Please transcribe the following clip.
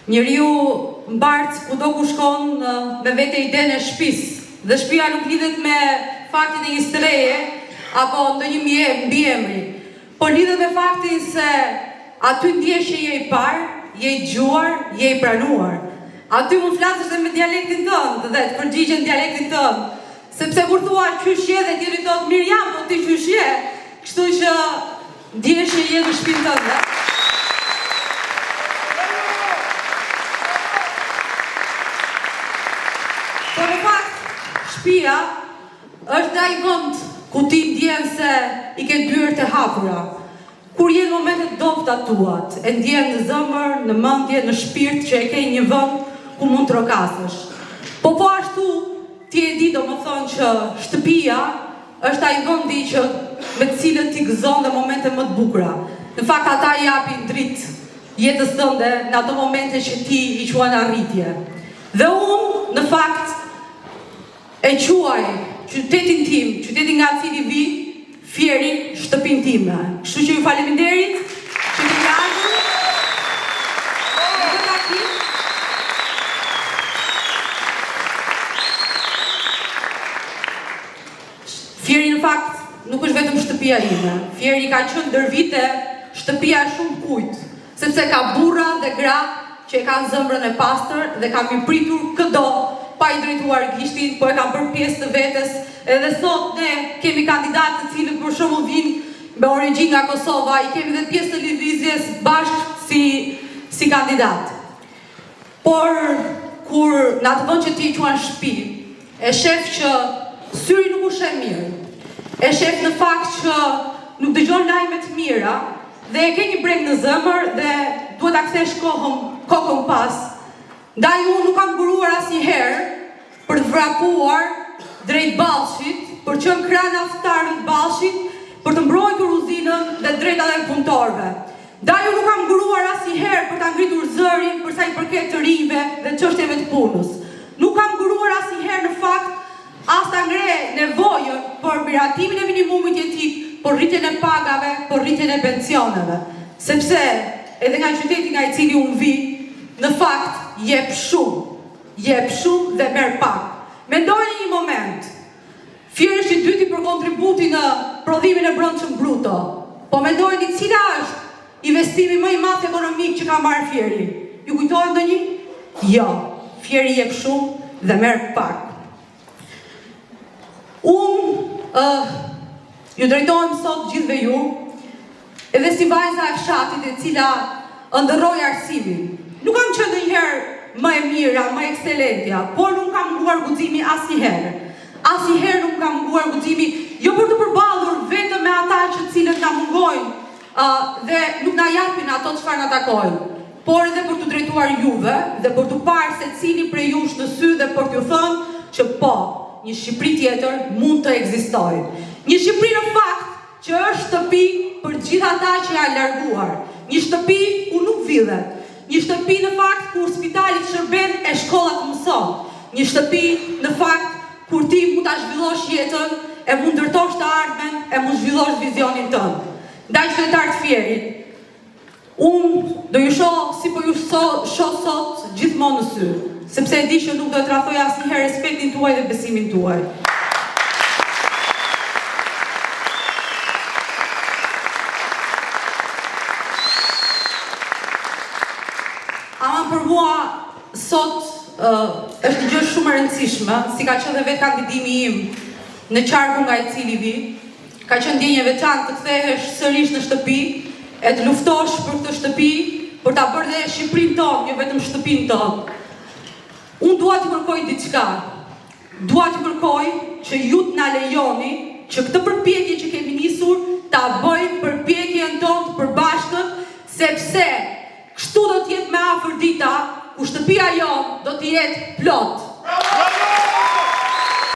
Njeriu mbartë kudo ku shkon me vete idenë e shtëpisë. Dhe shtëpia nuk lidhet me faktin e një streje apo ndonjë mbiemri, por lidhet me faktin se aty ndjesh që je i parë, je i dëgjuar, je i pranuar. Aty mund flasësh edhe me dialektin tënd dhe të përgjigjen dialektin tënd. Sepse kur thua qysh je dhe tjetri thot mirë jam, po ti qysh je? Kështu që ndjesh që je në shtëpinë tënde. Por në fakt, shtëpia është ai vend ku ti ndjen se i ke dyert e hapura. Kur jenë momentet dobta tuat, e ndjen në zemër, në mendje, në shpirt që e ke një vend ku mund të rokasësh. Po ashtu ti e di domethënë që shtëpia është ai vendi që me të cilët ti gëzon në momente më të bukura. Në fakt ata i japin dritë jetës tënde në ato momente që ti i quan arritje. Dhe unë në fakt e quaj qytetin tim, qytetin nga cili vi, Fierin shtëpinë time. Kështu që ju faleminderit që të ardhur në këtë takim. Fieri në fakt nuk është vetëm shtëpia ime. Fieri ka qenë ndër vite shtëpia shumë kujt, sepse ka burra dhe gra që e kanë zemrën e pastër dhe kanë mi pritur këdo pa i drejtuar gishtin, po e kanë bërë pjesë të vetes. Edhe sot ne kemi kandidatë të cilët për shembull vinë me origjinë nga Kosova, i kemi dhe pjesë të lëvizjes bashkë si kandidat. Por kur në atë vend që ti quan shtëpi, e shef që syri nuk u sheh mirë. E shef në fakt që nuk dëgjon lajme të mira dhe e ke një breng në zemër dhe duhet ta kthesh kokën pas. Ndaj unë nuk kam buruar asnjëherë për të vrapuar drejt Ballshit, për të qenë krah naftarit Ballshit, për të mbrojtur uzinën dhe drejtat e punëtorëve. Ndaj unë nuk kam nguruar asnjëherë për ta ngritur zërin për sa i përket të rinjve dhe çështjeve të punës. Nuk kam nguruar asnjëherë në fakt as ta ngre nevojën për miratimin e minimumit jetik, për rritjen e pagave, për rritjen e pensioneve. Sepse edhe nga qyteti nga i cili unë vi, në fakt jep shumë dhe merr pak. Mendojnë një moment, Fieri është i dyti për kontributi në prodhimin e brendshëm bruto, po mendojnë cila është investimi më i madh ekonomik që ka marrë Fieri. Ju kujtohet ndonjë? Jo, Fieri jep shumë dhe merr pak. Unë ju drejtohem sot gjithëve ju, edhe si vajza e fshatit e cila ëndërroi arsimin. Nuk kam qenë ndonjëherë më e mira, më ekselentja, por nuk kam nguar guximi asnjëherë. Asnjëherë nuk kam nguar guximi, jo për të përballur vetëm me ata që cilët na mungojnë dhe nuk na japin ato çfarë na takojnë, por edhe për të drejtuar juve dhe për të parë se cili prej jush në sy dhe për t'ju thënë që po, një Shqipëri tjetër mund të ekzistojë. Një Shqipëri në fakt që është shtëpi për gjithë ata që janë larguar, një shtëpi ku nuk vidhet. Një shtëpi në fakt kur spitalit shërben e shkolla të mëson. Një shtëpi në fakt kur ti mund ta zhvillosh jetën, e mund ndërtosh të ardhmen, e mund zhvillosh vizionin tënd. Ndaj qytetar të Fierit, unë do ju shoh si po ju shoh sot gjithmonë në sy, sepse e di që nuk do të rrafoj asnjëherë respektin tuaj dhe besimin tuaj. Për mua, sot është një gjë shumë e rëndësishme, si ka qenë dhe vetë kandidimi im në qarku nga i cili vi, ka qenë ndjenjë veçantë të kthehesh sërish në shtëpi, e të luftosh për këtë shtëpi, për ta bërë dhe Shqipërinë tonë, jo vetëm shtëpinë tonë. Unë dua t'ju kërkoj diçka. Dua t'ju kërkoj që ju t'na lejoni që këtë përpjekje që kemi nisur ta bëjmë përpjekjen tonë të përbashkët, sepse kështu do t'jetë me afër dita ku shtëpia jonë do t'jetë plot.